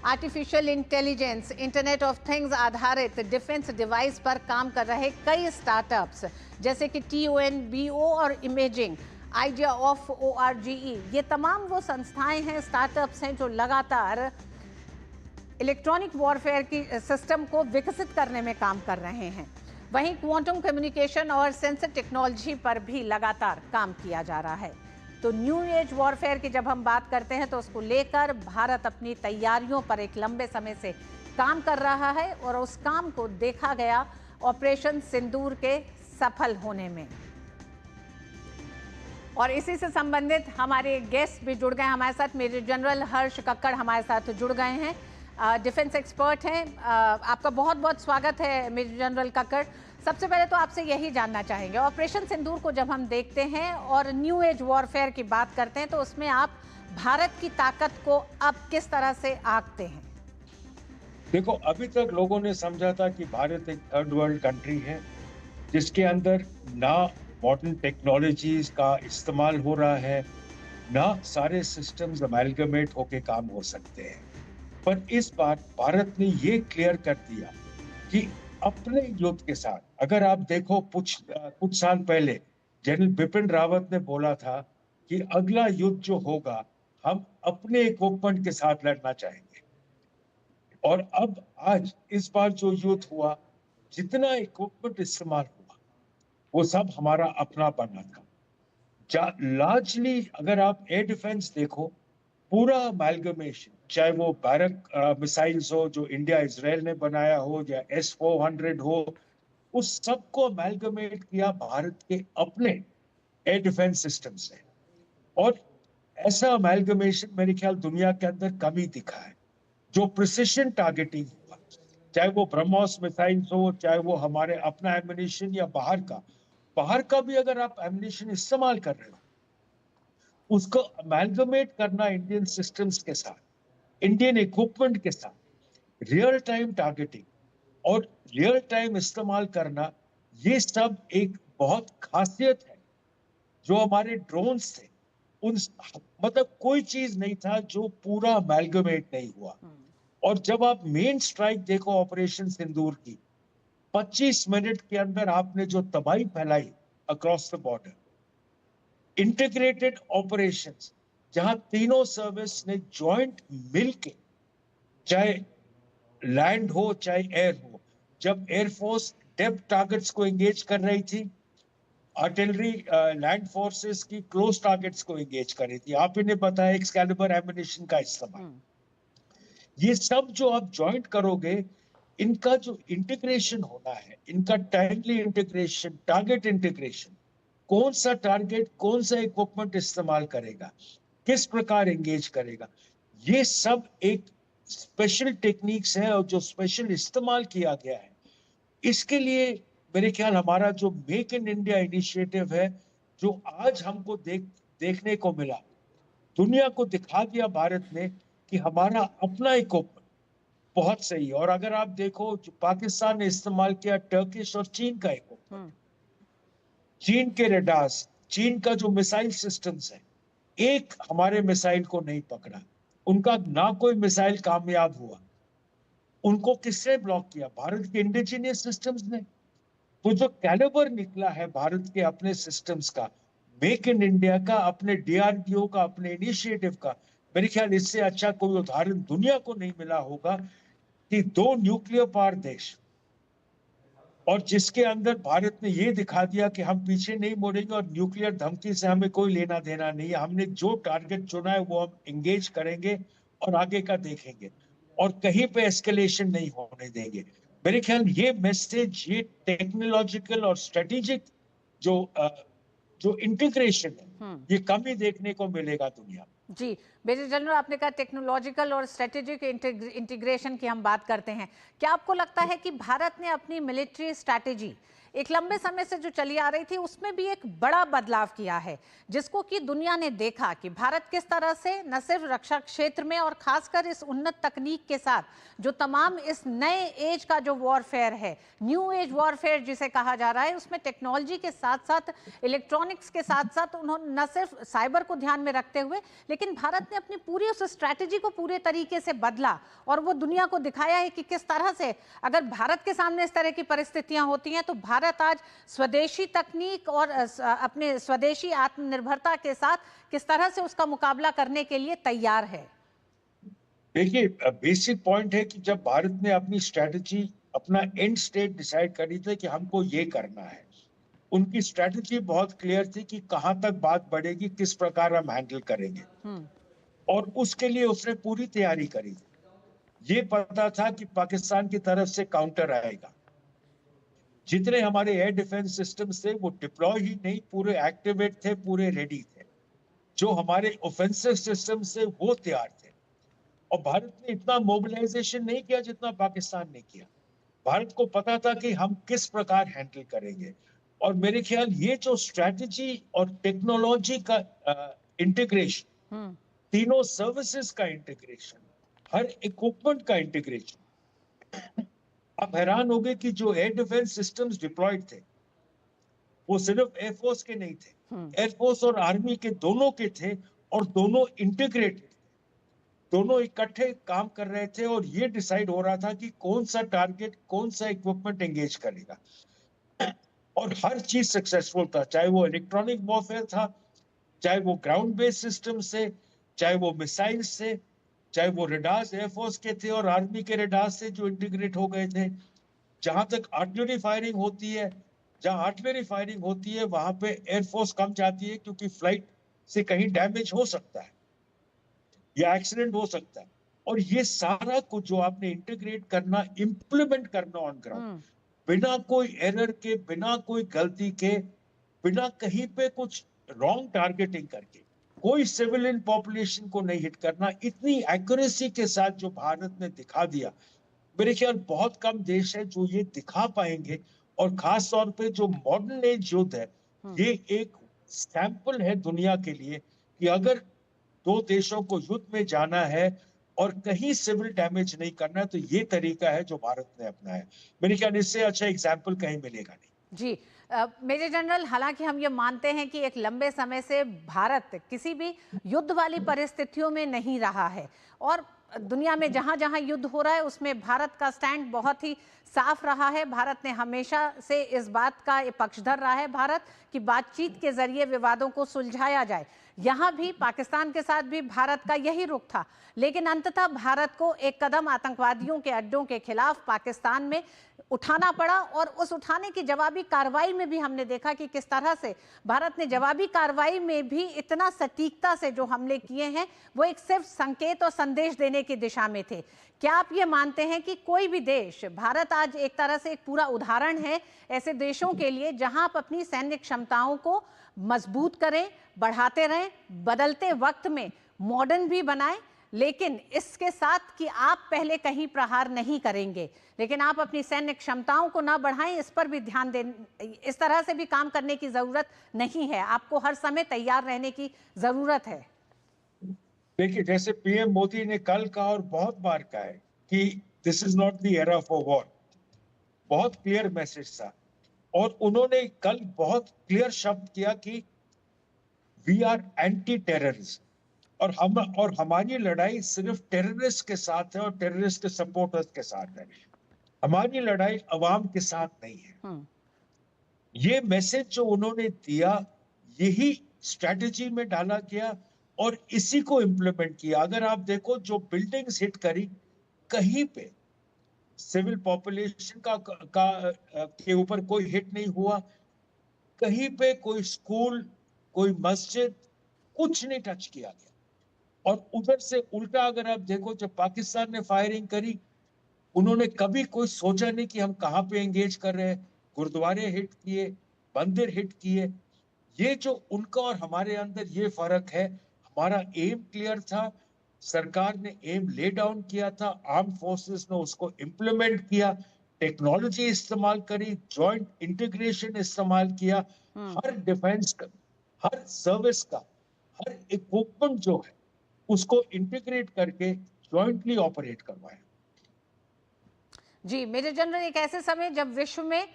Artificial intelligence, internet of things आधारित डिफेंस डिवाइस पर काम कर रहे कई स्टार्टअप्स जैसे कि TONBO और इमेजिंग, आइडिया ऑफ ORGE, ये तमाम वो संस्थाएं हैं, स्टार्टअप्स हैं जो लगातार इलेक्ट्रॉनिक वॉरफेयर की सिस्टम को विकसित करने में काम कर रहे हैं। वहीं क्वांटम कम्युनिकेशन और सेंसर टेक्नोलॉजी पर भी लगातार काम किया जा रहा है। तो न्यू एज वॉरफेयर की जब हम बात करते हैं तो उसको लेकर भारत अपनी तैयारियों पर एक लंबे समय से काम कर रहा है और उस काम को देखा गया ऑपरेशन सिंदूर के सफल होने में। और इसी से संबंधित हमारे गेस्ट भी जुड़ गए हमारे साथ। मेजर जनरल हर्ष कक्कड़ हमारे साथ जुड़ गए हैं, डिफेंस एक्सपर्ट हैं। आपका बहुत बहुत स्वागत है मेजर जनरल कक्कड़। सबसे पहले तो आपसे यही जानना चाहेंगे, ऑपरेशन सिंदूर को जब हम देखते हैं और न्यू एज वॉरफेयर की बात करते हैं तो उसमें आप भारत की ताकत को अब किस तरह से आंकते हैं? देखो, अभी तक लोगों ने समझा था कि भारत एक थर्ड वर्ल्ड कंट्री है जिसके अंदर ना मॉडर्न टेक्नोलॉजीज का इस्तेमाल हो रहा है, ना सारे सिस्टम्स अमेलगमेट होके काम हो सकते हैं। पर इस बार भारत ने ये क्लियर कर दिया कि अपने युद्ध के साथ, अगर आप देखो कुछ साल पहले जनरल बिपिन रावत ने बोला था कि अगला युद्ध जो होगा हम अपने इक्विपमेंट के साथ लड़ना चाहेंगे, और अब आज इस बार जो युद्ध हुआ, जितना इक्विपमेंट इस्तेमाल हुआ वो सब हमारा अपना बना था। लार्जली अगर आप एयर डिफेंस देखो, पूरा अमेलगमेशन, चाहे वो बैरक मिसाइल्स हो जो इंडिया इजराइल ने बनाया हो या S-400 हो, उस सबको अमेलगमेट किया भारत के अपने एयर डिफेंस सिस्टम से। और ऐसा अमेलगमेशन मेरे ख्याल दुनिया के अंदर कम ही दिखा है। जो प्रिसिशन टारगेटिंग हुआ, चाहे वो ब्रह्मोस मिसाइल्स हो, चाहे वो हमारे अपना एमिनेशन या बाहर का भी अगर आप एमिनेशन इस्तेमाल कर रहे हो, उसको अमेलगमेट करना इंडियन सिस्टम्स के साथ, इंडियन इक्विपमेंट के साथ, रियल टाइम टारगेटिंग और रियल टाइम इस्तेमाल करना, ये सब एक बहुत खासियत है जो हमारे ड्रोन्स थे। मतलब कोई चीज नहीं था जो पूरा अमेलगमेट नहीं हुआ। और जब आप मेन स्ट्राइक देखो ऑपरेशन सिंदूर की, 25 मिनट के अंदर आपने जो तबाही फैलाई across the border, integrated operations, जहां तीनों सर्विस ने जॉइंट मिलके चाहे लैंड हो चाहे एयर हो। जब एयरफोर्स डेप्थ टारगेट्स को एंगेज कर रही थी, आर्टिलरी लैंड फोर्सेस की क्लोज टारगेट्स को एंगेज कर रही थी। आप ही ने बताया एक्सकैलिबर एमिनेशन का इस्तेमाल। ये सब जो आप ज्वाइंट करोगे, इनका जो इंटीग्रेशन होना है, इनका टाइमली इंटीग्रेशन, टारगेट इंटीग्रेशन, कौन सा टारगेट कौन सा इक्विपमेंट इस्तेमाल करेगा, किस प्रकार एंगेज करेगा, ये सब एक स्पेशल टेक्निक्स है और जो स्पेशल इस्तेमाल किया गया है। इसके लिए मेरे ख्याल हमारा जो मेक इन इंडिया इनिशिएटिव है, जो आज हमको देखने को मिला, दुनिया को दिखा दिया भारत ने कि हमारा अपना इक्विपमेंट बहुत सही है। और अगर आप देखो, जो पाकिस्तान ने इस्तेमाल किया टर्किश और चीन का इक्विपमेंट, चीन के रेडार्स, चीन का जो मिसाइल सिस्टम्स है, एक हमारे मिसाइल को नहीं पकड़ा, उनका ना कोई मिसाइल कामयाब हुआ। उनको किसने ब्लॉक किया? भारत के इंडिजिनियस सिस्टम्स ने। तो जो कैलिबर निकला है भारत के अपने सिस्टम्स का, मेक इन इंडिया का, अपने डीआरडीओ का, अपने इनिशिएटिव का, मेरे ख्याल इससे अच्छा कोई उदाहरण दुनिया को नहीं मिला होगा कि दो न्यूक्लियर पावर देश, और जिसके अंदर भारत ने ये दिखा दिया कि हम पीछे नहीं मुड़ेंगे और न्यूक्लियर धमकी से हमें कोई लेना देना नहीं है। हमने जो टारगेट चुना है वो हम एंगेज करेंगे और आगे का देखेंगे और कहीं पे एस्केलेशन नहीं होने देंगे। मेरे ख्याल ये मैसेज, ये टेक्नोलॉजिकल और स्ट्रेटेजिक जो इंटीग्रेशन है, ये कम ही देखने को मिलेगा दुनिया में। जी मेजर जनरल, आपने कहा टेक्नोलॉजिकल और स्ट्रेटेजिक इंटीग्रेशन की हम बात करते हैं। क्या आपको लगता है कि भारत ने अपनी मिलिट्री स्ट्रैटेजी एक लंबे समय से जो चली आ रही थी उसमें भी एक बड़ा बदलाव किया है, जिसको कि दुनिया ने देखा कि भारत किस तरह से न सिर्फ रक्षा क्षेत्र में और खासकर इस उन्नत तकनीक के साथ जो तमाम इस नए एज का जो वॉरफेयर है, न्यू एज वॉरफेयर जिसे कहा जा रहा है, उसमें टेक्नोलॉजी के साथ साथ इलेक्ट्रॉनिक्स के साथ साथ उन्होंने न सिर्फ साइबर को ध्यान में रखते हुए, लेकिन भारत ने अपनी पूरी उस स्ट्रैटेजी को पूरे तरीके से बदला और वो दुनिया को दिखाया है कि किस तरह से अगर भारत के सामने इस तरह की परिस्थितियां होती हैं तो भारत आज स्वदेशी तकनीक और अपने स्वदेशी आत्मनिर्भरता के साथ किस तरह से उसका मुकाबला करने के लिए तैयार है। देखिए, बेसिक पॉइंट है कि जब भारत ने अपनी स्ट्रैटेजी, अपना एंड स्टेट डिसाइड करी थी कि हमको ये करना है, उनकी स्ट्रैटेजी बहुत क्लियर थी कि कहां तक बात बढ़ेगी, किस प्रकार हम हैंडल करेंगे, और उसके लिए उसने पूरी तैयारी करी थी। ये पता था कि पाकिस्तान की तरफ से काउंटर आएगा। जितने हमारे एयर डिफेंस सिस्टम्स थे वो डिप्लॉय ही नहीं, पूरे एक्टिवेट थे, पूरे रेडी थे। जो हमारे ऑफेंसिव सिस्टम्स थे वो तैयार थे। और भारत ने इतना मोबिलाइजेशन नहीं किया जितना पाकिस्तान ने किया। भारत को पता था कि हम किस प्रकार हैंडल करेंगे। और मेरे ख्याल ये जो स्ट्रैटेजी और टेक्नोलॉजी का इंटीग्रेशन, तीनों सर्विसेज का इंटीग्रेशन, हर इक्विपमेंट का इंटीग्रेशन, आप हैरान हो गए कि जो एयर डिफेंस सिस्टम्स डिप्लॉयड थे वो सिर्फ एयरफोर्स के नहीं थे, एयरफोर्स और आर्मी के दोनों के थे, और दोनों इंटीग्रेटेड थे, दोनों इकट्ठे काम कर रहे थे। और ये डिसाइड हो रहा था कि कौन सा टारगेट, कौन सा इक्विपमेंट एंगेज करेगा, और हर चीज सक्सेसफुल था। चाहे वो इलेक्ट्रॉनिक वॉरफेयर था, चाहे वो ग्राउंड बेस्ड सिस्टम से, चाहे वो मिसाइल से, चाहे वो रेडार्स एयरफोर्स के थे और आर्मी के रेडार्स से जो इंटीग्रेट हो गए थे। जहां तक आर्टिलरी फायरिंग होती है, जहां आर्टिलरी फायरिंग होती है वहां पे एयरफोर्स कम जाती है, क्योंकि फ्लाइट से कहीं डैमेज हो सकता है या एक्सीडेंट हो सकता है। और ये सारा कुछ जो आपने इंटीग्रेट करना, इंप्लीमेंट करना ऑन ग्राउंड, बिना कोई एरर के, बिना कोई गलती के, बिना कहीं पे कुछ रॉन्ग टारगेटिंग करके, कोई सिविलियन पॉपुलेशन को नहीं हिट करना, इतनी एक्यूरेसी के साथ जो भारत ने दिखा दिया, मेरे ख्याल बहुत कम देश है जो ये दिखा पाएंगे। और खास तौर पे जो मॉडर्न एज युद्ध है, ये एक सैंपल है दुनिया के लिए कि अगर दो देशों को युद्ध में जाना है और कहीं सिविल डैमेज नहीं करना है, तो ये तरीका है जो भारत ने अपनाया। मेरे ख्याल इससे अच्छा एग्जाम्पल कहीं मिलेगा नहीं। जी मेजर जनरल, हालांकि हम ये मानते हैं कि एक लंबे समय से भारत किसी भी युद्ध वाली परिस्थितियों में नहीं रहा है, और दुनिया में जहां जहां युद्ध हो रहा है उसमें भारत का स्टैंड बहुत ही साफ रहा है। भारत ने हमेशा से इस बात का पक्षधर रहा है भारत कि बातचीत के जरिए विवादों को सुलझाया जाए। यहाँ भी पाकिस्तान के साथ भी भारत का यही रुख था, लेकिन अंततः भारत को एक कदम आतंकवादियों के अड्डों के खिलाफ पाकिस्तान में उठाना पड़ा और उस उठाने की जवाबी कार्रवाई में भी हमने देखा कि किस तरह से भारत ने जवाबी कार्रवाई में भी इतना सटीकता से जो हमले किए हैं वो एक सिर्फ संकेत और संदेश देने की दिशा में थे। क्या आप ये मानते हैं कि कोई भी देश, भारत आज एक तरह से एक पूरा उदाहरण है ऐसे देशों के लिए जहां आप अपनी सैन्य क्षमताओं को मजबूत करें, बढ़ाते रहें, बदलते वक्त में मॉडर्न भी बनाएं, लेकिन इसके साथ कि आप पहले कहीं प्रहार नहीं करेंगे, लेकिन आप अपनी सैन्य क्षमताओं को ना बढ़ाएं, इस पर भी ध्यान दें। इस तरह से भी काम करने की जरूरत नहीं है, आपको हर समय तैयार रहने की जरूरत है। देखिए, जैसे पीएम मोदी ने कल कहा और बहुत बार कहा है कि this is not the era for war, बहुत क्लियर मैसेज था। और उन्होंने कल बहुत क्लियर शब्द किया कि वी आर एंटी टेररिज्म, और हमारी लड़ाई सिर्फ टेररिस्ट के साथ है और टेररिस्ट के सपोर्टर्स के साथ है, हमारी लड़ाई अवाम के साथ नहीं है। ये मैसेज जो उन्होंने दिया यही स्ट्रेटजी में डाला गया और इसी को इम्प्लीमेंट किया। अगर आप देखो जो बिल्डिंग्स हिट करी, कहीं पे सिविल पॉपुलेशन के ऊपर कोई हिट नहीं हुआ, कहीं पे कोई स्कूल, कोई मस्जिद, कुछ नहीं टच किया गया। और उधर से उल्टा अगर आप देखो, जब पाकिस्तान ने फायरिंग करी, उन्होंने कभी कोई सोचा नहीं कि हम कहां पे एंगेज कर रहे हैं। गुरुद्वारे हिट किए, मंदिर हिट किए। ये जो उनका और हमारे अंदर ये फर्क है, हमारा एम क्लियर था, सरकार ने एम ले डाउन किया था, आर्म फोर्सेस ने उसको इम्प्लीमेंट किया, टेक्नोलॉजी इस्तेमाल करी, जॉइंट इंटीग्रेशन इस्तेमाल किया, हर डिफेंस का, हर सर्विस का, हर इक्विपमेंट जो है उसको इंटीग्रेट करके जॉइंटली ऑपरेट करवाया। जी मेजर जनरल, एक ऐसे समय जब विश्व में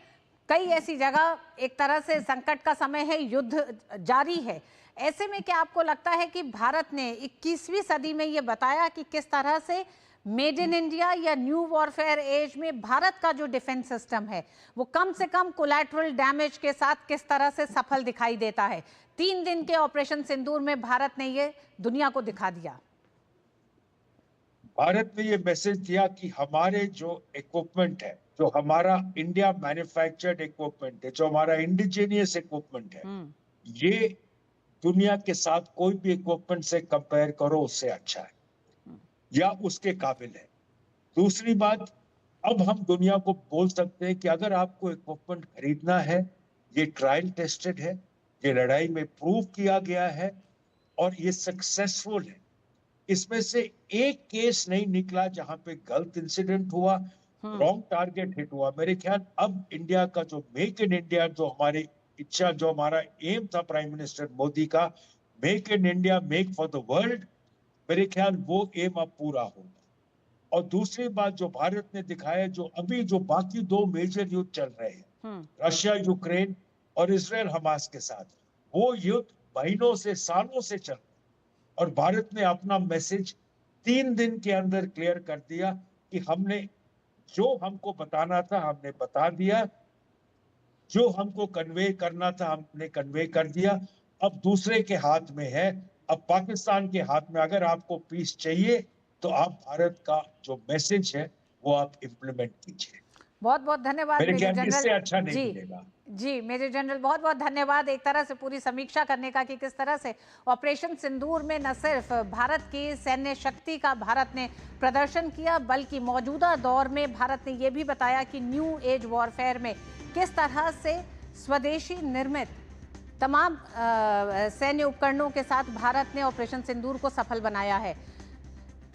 कई ऐसी जगह एक तरह से संकट का समय है, युद्ध जारी है, ऐसे में क्या आपको लगता है कि भारत ने 21वीं सदी में ये बताया कि किस तरह से मेड इन इंडिया या न्यू वॉरफेयर एज में भारत का जो डिफेंस सिस्टम है वो कम से कम कोलैटरल डैमेज के साथ किस तरह से सफल दिखाई देता है? 3 दिन के ऑपरेशन सिंदूर में भारत ने ये दुनिया को दिखा दिया। भारत ने ये मैसेज दिया कि हमारे जो इक्विपमेंट है, जो हमारा इंडिया मैन्युफैक्चर्ड इक्विपमेंट है, जो हमारा इंडिजीनियस इक्विपमेंट है, ये दुनिया के साथ कोई भी इक्विपमेंट से कंपेयर करो उससे अच्छा है या उसके काबिल है। दूसरी बात, अब हम दुनिया को बोल सकते हैं कि अगर आपको इक्विपमेंट खरीदना है, ये ट्रायल टेस्टेड है, ये लड़ाई में प्रूव किया गया है और ये सक्सेसफुल है। इसमें से एक केस नहीं निकला जहां पे गलत इंसिडेंट हुआ, रॉन्ग टारगेट हिट हुआ। मेरे ख्याल अब इंडिया का जो मेक इन इंडिया, जो हमारी इच्छा, जो हमारा एम था प्राइम मिनिस्टर मोदी का, make in India, make for the world, मेरे ख्याल वो एम अब पूरा होगा। और दूसरी बात जो भारत ने दिखाया, जो अभी जो बाकी 2 मेजर युद्ध चल रहे हैं, रशिया यूक्रेन और इजराइल हमास के साथ, वो युद्ध महीनों से, सालों से चल रहे, और भारत ने अपना मैसेज 3 दिन के अंदर क्लियर कर दिया कि हमने जो हमको बताना था हमने बता दिया, जो हमको कन्वे करना था हमने कन्वे कर दिया। अब दूसरे के हाथ में है, अब पाकिस्तान के हाथ में। अगर आपको पीस चाहिए तो आप भारत का जो मैसेज है वो आप इम्प्लीमेंट कीजिए। बहुत बहुत धन्यवाद मेजर जनरल। इससे अच्छा नहीं मिलेगा। जी मेजर जनरल, बहुत बहुत धन्यवाद एक तरह से पूरी समीक्षा करने का कि किस तरह से ऑपरेशन सिंदूर में न सिर्फ भारत की सैन्य शक्ति का भारत ने प्रदर्शन किया, बल्कि मौजूदा दौर में भारत ने यह भी बताया कि न्यू एज वॉरफेयर में किस तरह से स्वदेशी निर्मित तमाम सैन्य उपकरणों के साथ भारत ने ऑपरेशन सिंदूर को सफल बनाया है।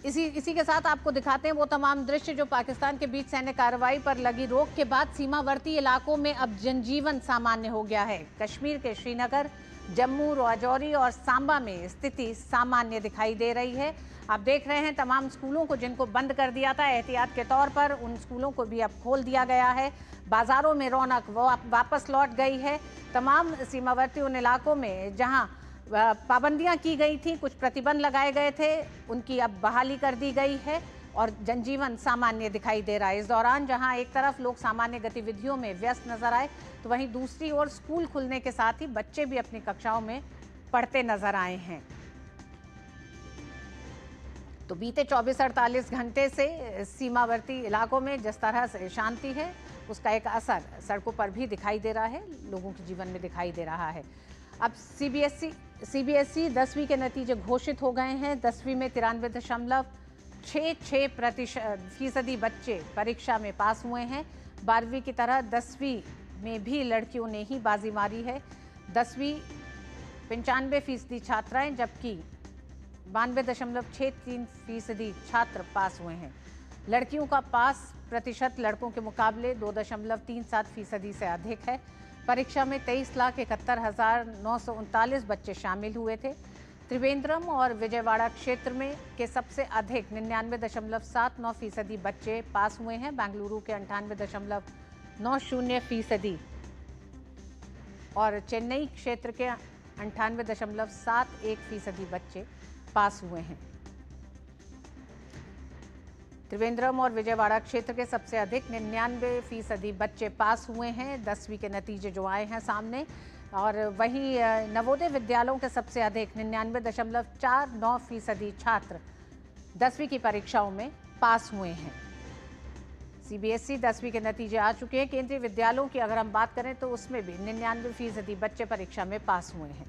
इसी के साथ आपको दिखाते हैं वो तमाम दृश्य जो पाकिस्तान के बीच सैन्य कार्रवाई पर लगी रोक के बाद सीमावर्ती इलाकों में अब जनजीवन सामान्य हो गया है। कश्मीर के श्रीनगर, जम्मू, राजौरी और सांबा में स्थिति सामान्य दिखाई दे रही है। आप देख रहे हैं तमाम स्कूलों को जिनको बंद कर दिया था एहतियात के तौर पर, उन स्कूलों को भी अब खोल दिया गया है। बाजारों में रौनक वो वापस लौट गई है। तमाम सीमावर्ती उन इलाकों में जहां पाबंदियां की गई थी, कुछ प्रतिबंध लगाए गए थे, उनकी अब बहाली कर दी गई है और जनजीवन सामान्य दिखाई दे रहा है। इस दौरान जहां एक तरफ लोग सामान्य गतिविधियों में व्यस्त नजर आए, तो वहीं दूसरी ओर स्कूल खुलने के साथ ही बच्चे भी अपनी कक्षाओं में पढ़ते नजर आए हैं। तो बीते 24-48 घंटे से सीमावर्ती इलाकों में जिस तरह से शांति है, उसका एक असर सड़कों पर भी दिखाई दे रहा है, लोगों के जीवन में दिखाई दे रहा है। अब सीबीएसई 10वीं के नतीजे घोषित हो गए हैं। 10वीं में 93.66% बच्चे परीक्षा में पास हुए हैं। 12वीं की तरह 10वीं में भी लड़कियों ने ही बाजी मारी है। 10वीं 95% छात्राएं, जबकि 92.63% छात्र पास हुए हैं। लड़कियों का पास प्रतिशत लड़कों के मुकाबले 2.37% से अधिक है। परीक्षा में 23,71,939 बच्चे शामिल हुए थे। त्रिवेंद्रम और विजयवाड़ा क्षेत्र में के सबसे अधिक 99.79% बच्चे पास हुए हैं। बेंगलुरु के 98.90% और चेन्नई क्षेत्र के 98.71% बच्चे पास हुए हैं। त्रिवेंद्रम और विजयवाड़ा क्षेत्र के सबसे अधिक 99% बच्चे पास हुए हैं। 10वीं के नतीजे जो आए हैं सामने, और वहीं नवोदय विद्यालयों के सबसे अधिक 99.49% छात्र 10वीं की परीक्षाओं में पास हुए हैं। सीबीएसई 10वीं के नतीजे आ चुके हैं। केंद्रीय विद्यालयों की अगर हम बात करें तो उसमें भी 99% बच्चे परीक्षा में पास हुए हैं।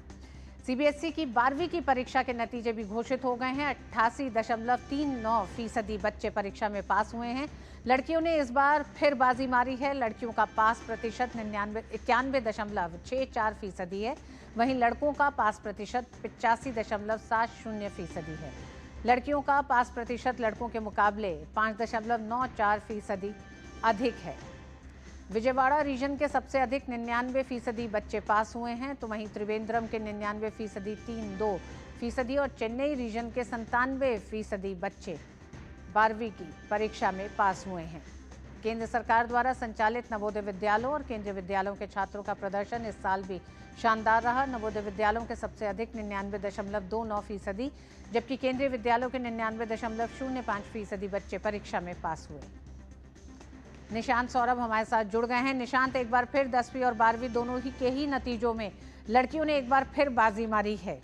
सीबीएसई की 12वीं की परीक्षा के नतीजे भी घोषित हो गए हैं। 88.39% बच्चे परीक्षा में पास हुए हैं। लड़कियों ने इस बार फिर बाजी मारी है। लड़कियों का पास प्रतिशत 91.64% है। वहीं लड़कों का पास प्रतिशत 85.70% है। लड़कियों का पास प्रतिशत लड़कों के मुकाबले 5.94% अधिक है। विजयवाड़ा रीजन के सबसे अधिक 99% बच्चे पास हुए हैं, तो वहीं त्रिवेंद्रम के 99.32% और चेन्नई रीजन के 97% बच्चे 12वीं की परीक्षा में पास हुए हैं। केंद्र सरकार द्वारा संचालित नवोदय विद्यालयों और केंद्रीय विद्यालयों के छात्रों का प्रदर्शन इस साल भी शानदार रहा। नवोदय विद्यालयों के सबसे अधिक 99.29%, जबकि केंद्रीय विद्यालयों के 99.05% बच्चे परीक्षा में पास हुए। निशांत सौरभ हमारे साथ जुड़ गए हैं। निशांत, एक बार फिर 10वीं और 12वीं दोनों ही के ही नतीजों में लड़कियों ने एक बार फिर बाजी मारी है।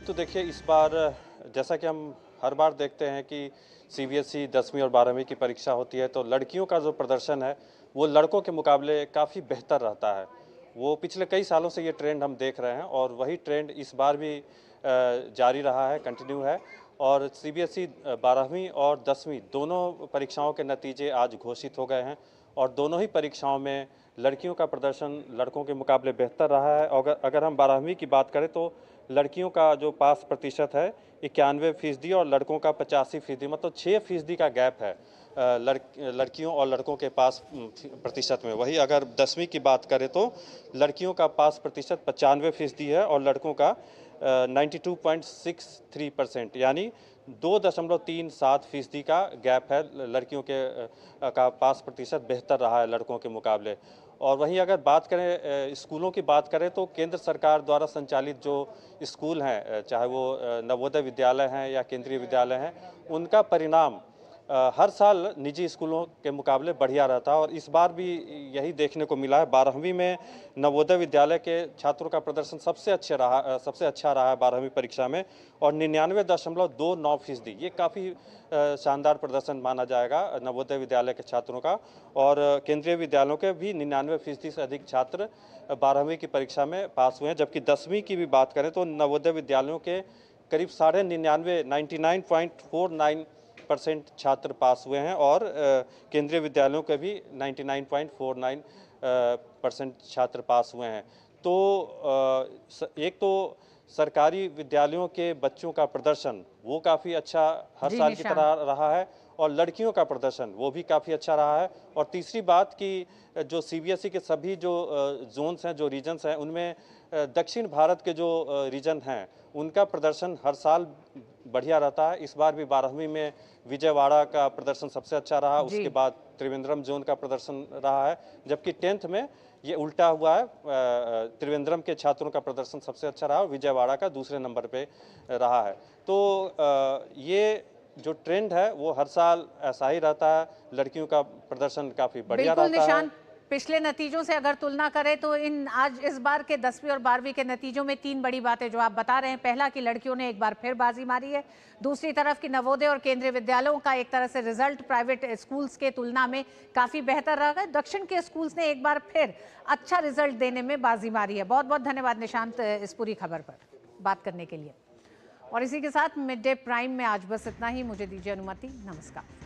तो देखिए, इस बार जैसा कि हम हर बार देखते हैं कि सीबीएसई 10वीं और 12वीं की परीक्षा होती है, तो लड़कियों का जो प्रदर्शन है वो लड़कों के मुकाबले काफ़ी बेहतर रहता है। वो पिछले कई सालों से ये ट्रेंड हम देख रहे हैं और वही ट्रेंड इस बार भी जारी रहा है, कंटिन्यू है। और सीबीएसई 12वीं और 10वीं दोनों परीक्षाओं के नतीजे आज घोषित हो गए हैं और दोनों ही परीक्षाओं में लड़कियों का प्रदर्शन लड़कों के मुकाबले बेहतर रहा है। अगर हम 12वीं की बात करें तो लड़कियों का जो पास प्रतिशत है 91% और लड़कों का 85%, मतलब 6% का गैप है लड़कियों और लड़कों के पास प्रतिशत में। वही अगर 10वीं की बात करें तो लड़कियों का पास प्रतिशत 95% है और लड़कों का 92.63%, यानी 2.37% का गैप है। लड़कियों के का पास प्रतिशत बेहतर रहा है लड़कों के मुकाबले। और वहीं अगर बात करें स्कूलों की बात करें तो केंद्र सरकार द्वारा संचालित जो स्कूल हैं, चाहे वो नवोदय विद्यालय हैं या केंद्रीय विद्यालय हैं, उनका परिणाम हर साल निजी स्कूलों के मुकाबले बढ़िया रहता है और इस बार भी यही देखने को मिला है। 12वीं में नवोदय विद्यालय के छात्रों का प्रदर्शन सबसे अच्छा रहा है 12वीं परीक्षा में, और 99.29%, ये काफ़ी शानदार प्रदर्शन माना जाएगा नवोदय विद्यालय के छात्रों का। और केंद्रीय विद्यालयों के भी 99% से अधिक छात्र 12वीं की परीक्षा में पास हुए हैं। जबकि 10वीं की भी बात करें तो नवोदय विद्यालयों के करीब 99.49% छात्र पास हुए हैं और केंद्रीय विद्यालयों के भी 99.49% छात्र पास हुए हैं। तो एक तो सरकारी विद्यालयों के बच्चों का प्रदर्शन वो काफ़ी अच्छा हर साल की तरह रहा है और लड़कियों का प्रदर्शन वो भी काफ़ी अच्छा रहा है। और तीसरी बात कि जो सीबीएसई के सभी जो जोन्स हैं, जो रीजन्स हैं, उनमें दक्षिण भारत के जो रीजन हैं उनका प्रदर्शन हर साल बढ़िया रहता है। इस बार भी 12वीं में विजयवाड़ा का प्रदर्शन सबसे अच्छा रहा, उसके बाद त्रिवेंद्रम जोन का प्रदर्शन रहा है, जबकि 10th में ये उल्टा हुआ है। त्रिवेंद्रम के छात्रों का प्रदर्शन सबसे अच्छा रहा और विजयवाड़ा का दूसरे नंबर पे रहा है। तो ये जो ट्रेंड है वो हर साल ऐसा ही रहता है, लड़कियों का प्रदर्शन काफ़ी बढ़िया बिल्कुल रहता निशान, है। पिछले नतीजों से अगर तुलना करें तो इस बार के 10वीं और 12वीं के नतीजों में 3 बड़ी बातें जो आप बता रहे हैं। पहला कि लड़कियों ने एक बार फिर बाजी मारी है, दूसरी तरफ कि नवोदय और केंद्रीय विद्यालयों का एक तरह से रिजल्ट प्राइवेट स्कूल्स के तुलना में काफी बेहतर रहा है। दक्षिण के स्कूल्स ने एक बार फिर अच्छा रिजल्ट देने में बाजी मारी है। बहुत बहुत धन्यवाद निशांत इस पूरी खबर पर बात करने के लिए। और इसी के साथ मिड डे प्राइम में आज बस इतना ही। मुझे दीजिए अनुमति। नमस्कार।